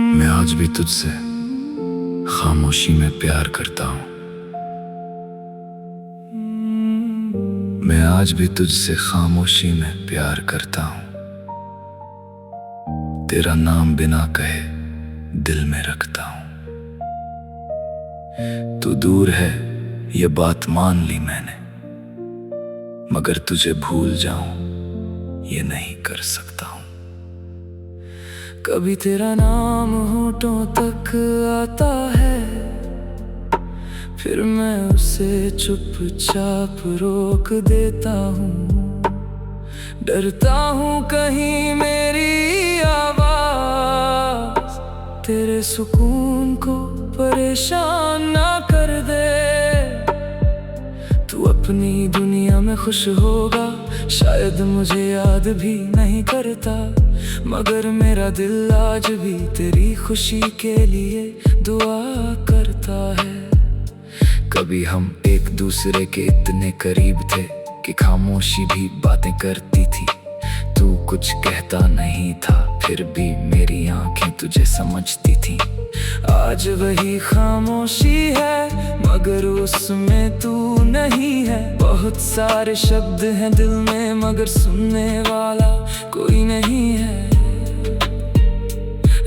मैं आज भी तुझसे खामोशी में प्यार करता हूँ। मैं आज भी तुझसे खामोशी में प्यार करता हूँ। तेरा नाम बिना कहे दिल में रखता हूँ। तू दूर है ये बात मान ली मैंने, मगर तुझे भूल जाऊं ये नहीं कर सकता हूँ। कभी तेरा नाम होठों तक आता है, फिर मैं उसे चुपचाप रोक देता हूँ। डरता हूँ कहीं मेरी आवाज़ तेरे सुकून को परेशान ना कर दे। तू अपनी दुनिया में खुश होगा, शायद मुझे याद भी नहीं करता, मगर मेरा दिल आज भी तेरी खुशी के लिए दुआ करता है। कभी हम एक दूसरे के इतने करीब थे कि खामोशी भी बातें करती थी। तू कुछ कहता नहीं था, फिर भी मेरी आंखें तुझे समझती थी। आज वही खामोशी है, मगर उसमें तू नहीं है। बहुत सारे शब्द हैं दिल में, मगर सुनने वाला कोई नहीं है।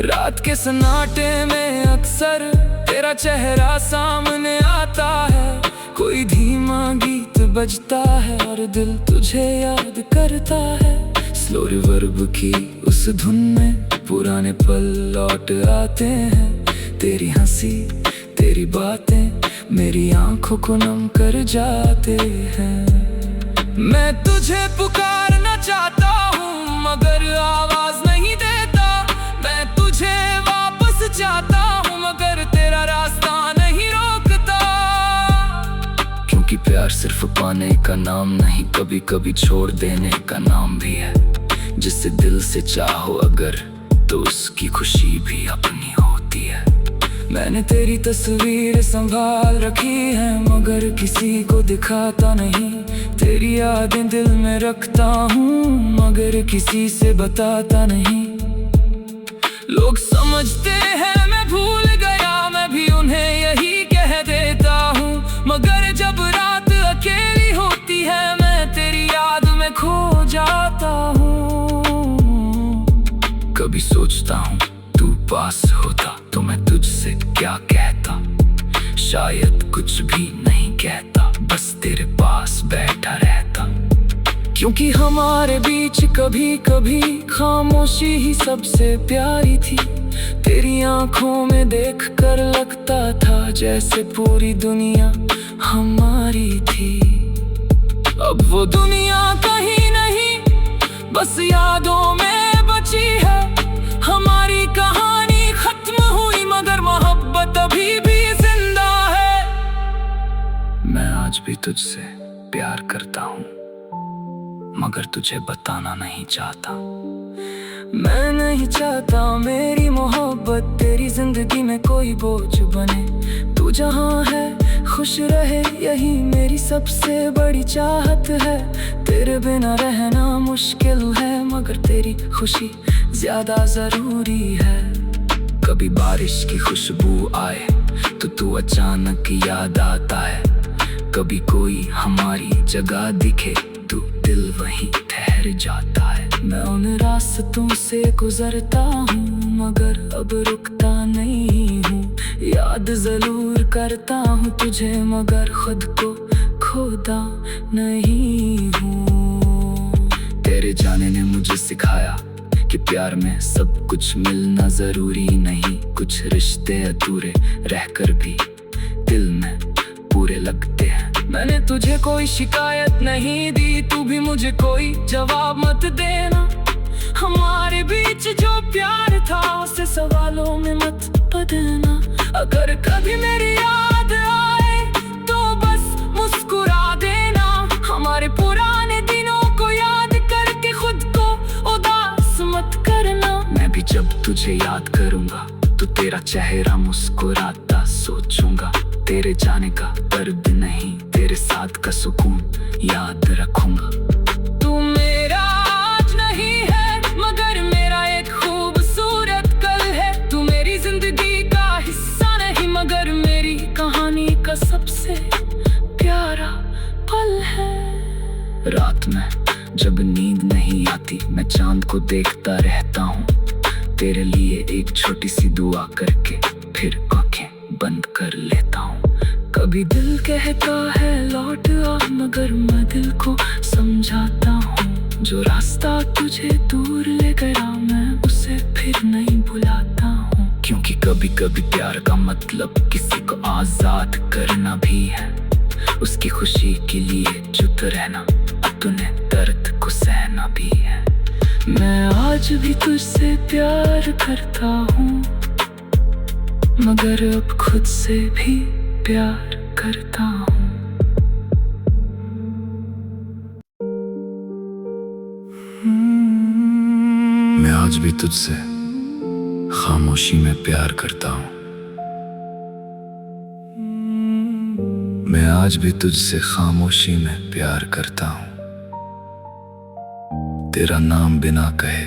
रात के सन्नाटे में अक्सर तेरा चेहरा सामने आता है। कोई धीमा गीत बजता है और दिल तुझे याद करता है। स्लो रिवर्ब की उस धुन में पुराने पल लौट आते हैं। तेरी हंसी तेरी बातें मेरी आंखों को नम कर जाते हैं। मैं तुझे पुकारना चाहता हूँ, मगर आवाज नहीं देता। मैं तुझे वापस चाहता हूँ, मगर तेरा रास्ता नहीं रोकता। क्योंकि प्यार सिर्फ पाने का नाम नहीं, कभी कभी छोड़ देने का नाम भी है। जिसे दिल से चाहो अगर, तो उसकी खुशी भी अपनी होती है। मैंने तेरी तस्वीर संभाल रखी है, मगर किसी को दिखाता नहीं। तेरी यादें दिल में रखता हूँ, मगर किसी से बताता नहीं। लोग समझते हैं मैं भूल गया, मैं भी उन्हें यही कह देता हूँ। मगर जब रात अकेली होती है, मैं तेरी याद में खो जाता हूँ। कभी सोचता हूँ तू पास होता तो मैं तुझसे क्या कहता। शायद कुछ भी नहीं कहता, बस तेरे पास बैठा रहता। क्योंकि हमारे बीच कभी कभी खामोशी ही सबसे प्यारी थी। तेरी आंखों में देख कर लगता था जैसे पूरी दुनिया हमारी थी। अब वो दुनिया कहीं नहीं, बस यादों में बची है। हमारी कहानी खत्म हुई, मगर मोहब्बत अभी भी जिंदा है। मैं आज भी तुझसे प्यार करता हूँ, मगर तुझे बताना नहीं चाहता। मैं नहीं चाहता मेरी मोहब्बत तेरी जिंदगी में कोई बोझ बने। तू जहाँ है खुश रहे, यही मेरी सबसे बड़ी चाहत है। तेरे बिना रहना मुश्किल है, मगर तेरी खुशी ज्यादा जरूरी है। कभी बारिश की खुशबू आए तो तू अचानक याद आता है। कभी कोई हमारी जगह दिखे तो दिल वहीं ठहर जाता है। मैं उन रास्तों से गुजरता हूँ, मगर अब रुकता नहीं हूँ। याद जरूर करता हूँ तुझे, मगर खुद को खोदा नहीं हूँ। तेरे जाने ने मुझे सिखाया कि प्यार में सब कुछ मिलना जरूरी नहीं। कुछ रिश्ते अधूरे रहकर भी दिल में पूरे लगते हैं। मैंने तुझे कोई शिकायत नहीं दी, तू भी मुझे कोई जवाब मत देना। हमारे बीच जो प्यार था उसे सवालों में मत बदलना। अगर कभी मेरी याद आए तो बस मुस्कुरा देना। हमारे पुराने दिनों को याद करके खुद को उदास मत करना। मैं भी जब तुझे याद करूंगा तो तेरा चेहरा मुस्कुराता सोचूंगा। तेरे जाने का दर्द नहीं, तेरे साथ का सुकून याद रखूंगा। तू मेरा आज नहीं है, मगर मेरा एक खूबसूरत कल है। तू मेरी थी मैं चांद को देखता रहता हूँ तेरे लिए एक छोटी सी दुआ करके फिर आंखें बंद कर लेता हूँ। कभी दिल कहता है लौट आ मगर मैं दिल को समझाता हूँ जो रास्ता तुझे दूर ले गया मैं उसे फिर नहीं भुलाता हूँ। क्योंकि कभी कभी प्यार का मतलब किसी को आजाद करना भी है, उसकी खुशी के लिए चुप रहना अपने दर्द को सहना भी है। मैं आज भी तुझसे प्यार करता हूँ मगर अब खुद से भी प्यार करता हूँ। मैं आज भी तुझसे खामोशी में प्यार करता हूँ। मैं आज भी तुझसे खामोशी में प्यार करता हूँ। तेरा नाम बिना कहे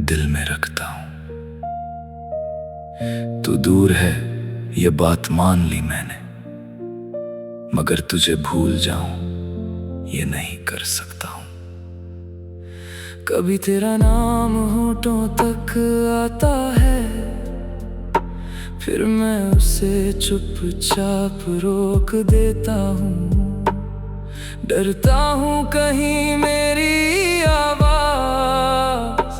दिल में रखता हूँ। तू दूर है ये बात मान ली मैंने, मगर तुझे भूल जाऊं ये नहीं कर सकता हूँ। कभी तेरा नाम होठों तक आता है फिर मैं उसे चुपचाप रोक देता हूँ। डरता हूँ कहीं मेरी आवाज़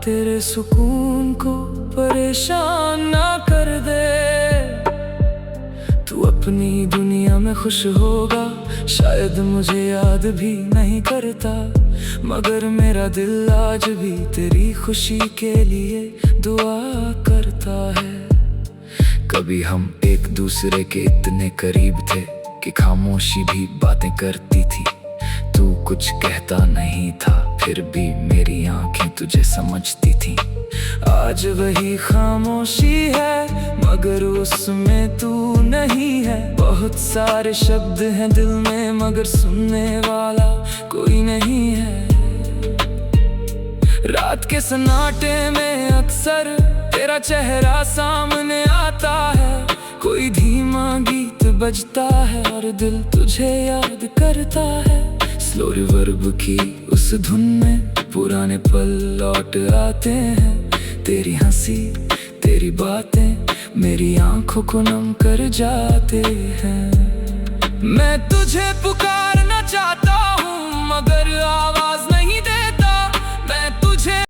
तेरे सुकून को परेशान ना कर दे। तू अपनी दुनिया में खुश होगा शायद मुझे याद भी नहीं करता, मगर मेरा दिल आज भी तेरी खुशी के लिए दुआ करता है। कभी हम एक दूसरे के इतने करीब थे कि खामोशी भी बातें करती थी। तू कुछ कहता नहीं था फिर भी मेरी आंखें तुझे समझती थी। आज वही खामोशी है मगर उसमें तू नहीं है। बहुत सारे शब्द हैं दिल में मगर सुनने वाला कोई नहीं है। रात के सन्नाटे में अक्सर तेरा चेहरा सामने आता है। कोई धीमा गीत बजता है और दिल तुझे याद करता है। स्लो रिवर्ब की उस धुन में पुराने पल लौट आते हैं। तेरी हंसी तेरी बातें मेरी आंखों को नम कर जाते हैं। मैं तुझे पुकारना चाहता हूँ मगर आवाज़